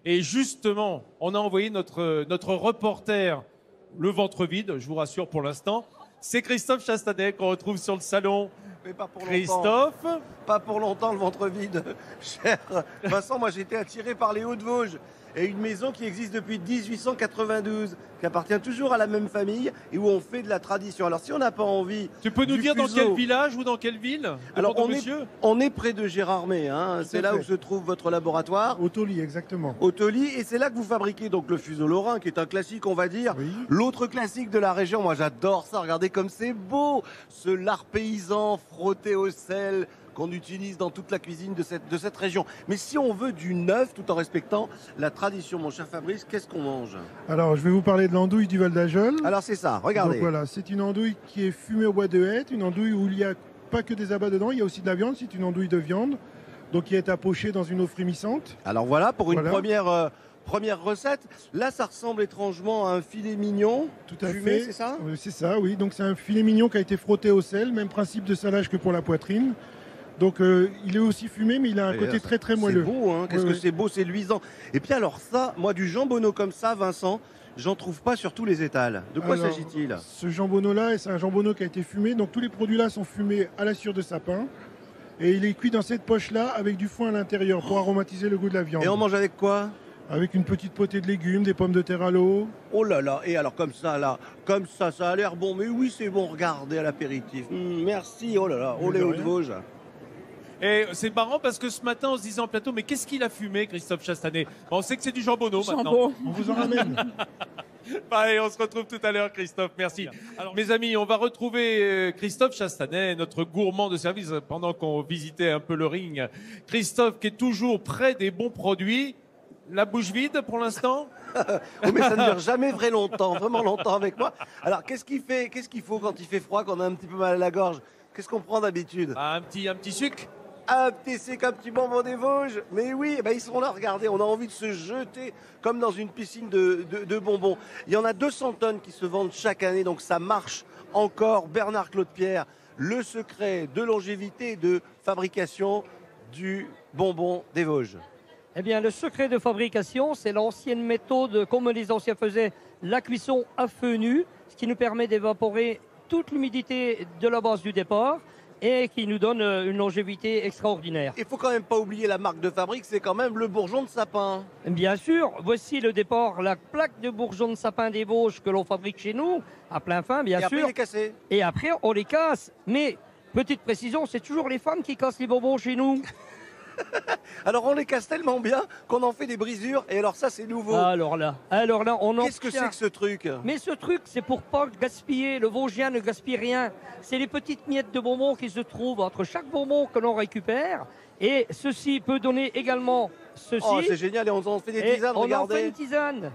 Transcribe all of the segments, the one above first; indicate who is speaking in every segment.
Speaker 1: Et justement, on a envoyé notre reporter le ventre vide, je vous rassure pour l'instant. C'est Christophe Chastanet qu'on retrouve sur le salon.
Speaker 2: Mais pas pour
Speaker 1: Christophe,
Speaker 2: longtemps. Pas pour longtemps le ventre vide, cher Vincent. Moi j'ai été attiré par les Hauts-de-Vosges et une maison qui existe depuis 1892, qui appartient toujours à la même famille et où on fait de la tradition. Alors si on n'a pas envie...
Speaker 1: tu peux nous
Speaker 2: du
Speaker 1: dire dans
Speaker 2: fuseau-
Speaker 1: quel village ou dans quelle ville?
Speaker 2: Alors
Speaker 1: Demandons,
Speaker 2: on est,
Speaker 1: monsieur.
Speaker 2: on est près de Gérardmer, hein. C'est
Speaker 3: à
Speaker 2: là
Speaker 3: fait.
Speaker 2: où se trouve votre laboratoire.
Speaker 3: Au Taulier, exactement.
Speaker 2: Au Taulier, et c'est là que vous fabriquez donc le fuseau lorrain, qui est un classique, on va dire.
Speaker 3: Oui.
Speaker 2: L'autre classique de la région, moi j'adore ça, regardez comme c'est beau, ce lard paysan frotté au sel qu'on utilise dans toute la cuisine de cette région. Mais si on veut du neuf, tout en respectant la tradition, mon cher Fabrice, qu'est-ce qu'on mange?
Speaker 3: Alors, je vais vous parler de l'andouille du Val d'Ajol.
Speaker 2: Alors c'est ça,
Speaker 3: Donc
Speaker 2: regardez.
Speaker 3: voilà, c'est une andouille qui est fumée au bois de hêtre, une andouille où il n'y a pas que des abats dedans, il y a aussi de la viande, c'est une andouille de viande, donc qui est approchée dans une eau frémissante.
Speaker 2: Alors voilà, pour une
Speaker 3: Voilà.
Speaker 2: première recette. Là, ça ressemble étrangement à un filet mignon.
Speaker 3: Tout à
Speaker 2: fumé,
Speaker 3: fait.
Speaker 2: c'est ça?
Speaker 3: C'est ça, oui. Donc c'est un filet mignon qui a été frotté au sel, même principe de salage que pour la poitrine. Donc il est aussi fumé, mais il a un
Speaker 2: Et
Speaker 3: côté
Speaker 2: là,
Speaker 3: très très moelleux.
Speaker 2: C'est beau, hein. Qu'est-ce
Speaker 3: Oui,
Speaker 2: que
Speaker 3: oui.
Speaker 2: c'est beau, c'est luisant. Et puis alors ça, moi du jambonneau comme ça, Vincent, j'en trouve pas sur tous les étals. De quoi
Speaker 3: Alors,
Speaker 2: s'agit-il?
Speaker 3: Ce jambonneau-là, c'est un jambonneau qui a été fumé. Donc tous les produits-là sont fumés à la sciure de sapin. Et il est cuit dans cette poche-là avec du foin à l'intérieur pour aromatiser le goût de la viande.
Speaker 2: Et on mange avec quoi?
Speaker 3: Avec une petite potée de légumes, des pommes de terre à l'eau.
Speaker 2: Oh là là, et alors comme ça là, comme ça a l'air bon. Mais oui, c'est bon, regardez à l'apéritif. Merci, oh là là, oh
Speaker 3: Mais
Speaker 2: les
Speaker 3: de
Speaker 2: Hauts-de-Vosges.
Speaker 1: Et c'est marrant parce que ce matin, on se disait en plateau, mais qu'est-ce qu'il a fumé, Christophe Chastanet? On sait que c'est du jambonneau maintenant.
Speaker 3: On vous en ramène.
Speaker 1: Allez, on se retrouve tout à l'heure, Christophe. Merci. Alors, mes amis, on va retrouver Christophe Chastanet, notre gourmand de service, pendant qu'on visitait un peu le ring. Christophe qui est toujours près des bons produits. La bouche vide pour l'instant?
Speaker 2: Oh, mais ça ne dure jamais vraiment longtemps avec moi. Alors qu'est-ce qu'il faut quand il fait froid, qu'on a un petit peu mal à la gorge? Qu'est-ce qu'on prend d'habitude?
Speaker 1: Ah, un petit sucre?
Speaker 2: Un petit c'est un petit bonbon des Vosges. Mais oui, eh ben ils sont là, regardez, on a envie de se jeter comme dans une piscine de bonbons. Il y en a 200 tonnes qui se vendent chaque année, donc ça marche encore. Bernard Claude Pierre, le secret de longévité et de fabrication du bonbon des Vosges.
Speaker 4: Eh bien, le secret de fabrication, c'est l'ancienne méthode, comme les anciens faisaient, la cuisson à feu nu, ce qui nous permet d'évaporer toute l'humidité de la base du départ et qui nous donne une longévité extraordinaire.
Speaker 2: Il faut quand même pas oublier la marque de fabrique, c'est quand même le bourgeon de sapin.
Speaker 4: Bien sûr, voici le départ, la plaque de bourgeon de sapin des Vosges que l'on fabrique chez nous, à plein fin, bien
Speaker 2: Et après,
Speaker 4: sûr.
Speaker 2: il est cassé.
Speaker 4: Et après, on les casse. Mais, petite précision, c'est toujours les femmes qui cassent les bonbons chez nous.
Speaker 2: Alors on les casse tellement bien qu'on en fait des brisures. Et alors ça, c'est nouveau.
Speaker 4: Alors là, on en
Speaker 2: Qu'est-ce que c'est que ce truc?
Speaker 4: Mais ce truc, c'est pour pas gaspiller. Le Vosgien ne gaspille rien. C'est les petites miettes de bonbons qui se trouvent entre chaque bonbon que l'on récupère. Et ceci peut donner également ceci.
Speaker 2: Oh, c'est génial, et on en fait des
Speaker 4: et
Speaker 2: tisanes,
Speaker 4: on en
Speaker 2: regardez.
Speaker 4: fait une tisane.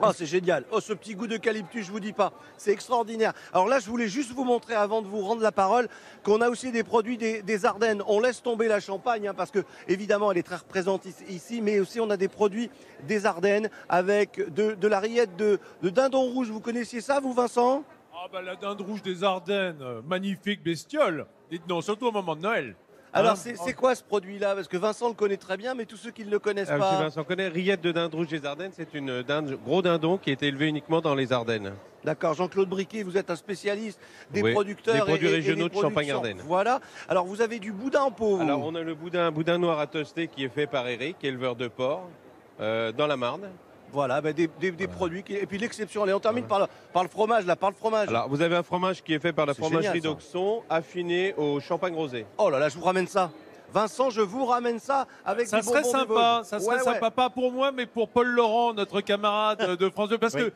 Speaker 2: Oh, c'est génial. Oh, ce petit goût d'eucalyptus, je vous dis pas. C'est extraordinaire. Alors là, je voulais juste vous montrer, avant de vous rendre la parole, qu'on a aussi des produits des Ardennes. On laisse tomber la Champagne, hein, parce que, évidemment, elle est très représentée ici, mais aussi on a des produits des Ardennes avec de la rillette de dindon rouge. Vous connaissiez ça, vous, Vincent?
Speaker 1: Ah, bah, la dinde rouge des Ardennes. Magnifique bestiole. Dites-non, surtout au moment de Noël.
Speaker 2: Alors,
Speaker 1: Hein?
Speaker 2: c'est quoi ce produit-là? Parce que Vincent le connaît très bien, mais tous ceux qui ne le connaissent
Speaker 5: Monsieur
Speaker 2: pas.
Speaker 5: Vincent connaît rillette de dinde rouge des Ardennes, c'est une dinde, gros dindon qui est élevé uniquement dans les Ardennes.
Speaker 2: D'accord, Jean-Claude Briquet, vous êtes un spécialiste des
Speaker 5: Oui,
Speaker 2: producteurs
Speaker 5: des produits
Speaker 2: et
Speaker 5: régionaux
Speaker 2: des
Speaker 5: de
Speaker 2: productions.
Speaker 5: Champagne-Ardenne.
Speaker 2: Voilà. Alors, vous avez du boudin en pot. vous.
Speaker 5: Alors on a le boudin noir à toaster qui est fait par Eric, éleveur de porc, dans la Marne.
Speaker 2: Voilà, ben des produits. Et puis l'exception, allez, on termine par le fromage, là, par le fromage.
Speaker 5: Alors vous avez un fromage qui est fait par la
Speaker 2: C'est
Speaker 5: fromagerie
Speaker 2: génial, ça.
Speaker 5: d'Auxon, affiné au champagne rosé.
Speaker 2: Oh là là, je vous ramène ça. Vincent, je vous ramène ça avec
Speaker 1: Ça
Speaker 2: des
Speaker 1: serait
Speaker 2: bonbons des
Speaker 1: sympa,
Speaker 2: Vosges.
Speaker 1: ça serait
Speaker 2: Ouais,
Speaker 1: sympa,
Speaker 2: ouais.
Speaker 1: pas pour moi, mais pour Paul Laurent, notre camarade de France 2, parce
Speaker 5: Oui.
Speaker 1: que